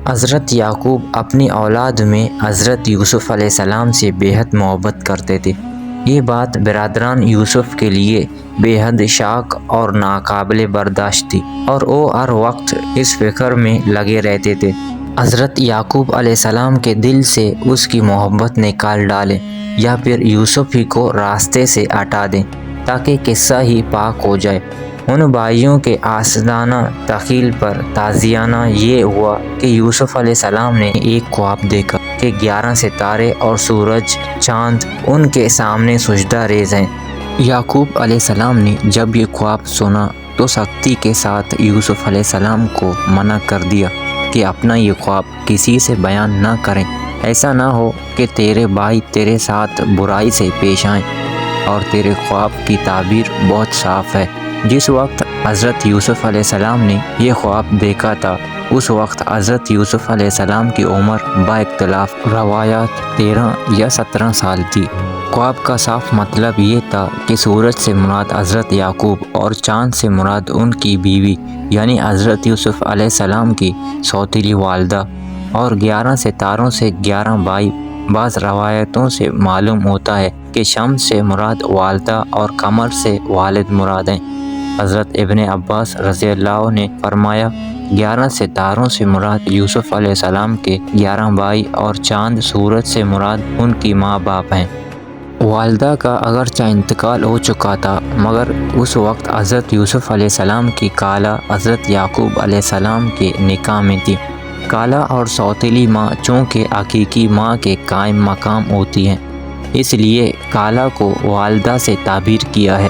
حضرت یعقوب اپنی اولاد میں حضرت یوسف علیہ السلام سے بے حد محبت کرتے تھے۔ یہ بات برادران یوسف کے لیے بے حد شاق اور ناقابل برداشت تھی اور وہ ہر وقت اس فکر میں لگے رہتے تھے حضرت یعقوب علیہ السلام کے دل سے اس کی محبت نکال ڈالیں یا پھر یوسف ہی کو راستے سے ہٹا دیں تاکہ قصہ ہی پاک ہو جائے۔ ان بھائیوں کے حسدانہ تخیل پر تازیانہ یہ ہوا کہ یوسف علیہ السلام نے ایک خواب دیکھا کہ 11 ستارے اور سورج چاند ان کے سامنے سجدہ ریز ہیں۔ یعقوب علیہ السلام نے جب یہ خواب سنا تو سختی کے ساتھ یوسف علیہ السلام کو منع کر دیا کہ اپنا یہ خواب کسی سے بیان نہ کریں، ایسا نہ ہو کہ تیرے بھائی تیرے ساتھ برائی سے پیش آئیں، اور تیرے خواب کی تعبیر بہت صاف ہے۔ جس وقت حضرت یوسف علیہ السلام نے یہ خواب دیکھا تھا اس وقت حضرت یوسف علیہ السلام کی عمر با اختلاف روایات 13 یا 17 سال تھی۔ خواب کا صاف مطلب یہ تھا کہ سورج سے مراد حضرت یعقوب اور چاند سے مراد ان کی بیوی یعنی حضرت یوسف علیہ السلام کی سوتیلی والدہ، اور 11 ستاروں سے 11 بھائی۔ بعض روایتوں سے معلوم ہوتا ہے کہ شمس سے مراد والدہ اور قمر سے والد مراد ہیں۔ حضرت ابن عباس رضی اللہ عنہ نے فرمایا 11 ستاروں سے مراد یوسف علیہ السلام کے 11 بھائی اور چاند سورج سے مراد ان کی ماں باپ ہیں۔ والدہ کا اگرچہ انتقال ہو چکا تھا مگر اس وقت حضرت یوسف علیہ السلام کی خالہ حضرت یعقوب علیہ السلام کے نکاح میں تھی۔ خالہ اور سوتیلی ماں چونکہ حقیقی ماں کے قائم مقام ہوتی ہیں، اس لیے خالہ کو والدہ سے تعبیر کیا ہے۔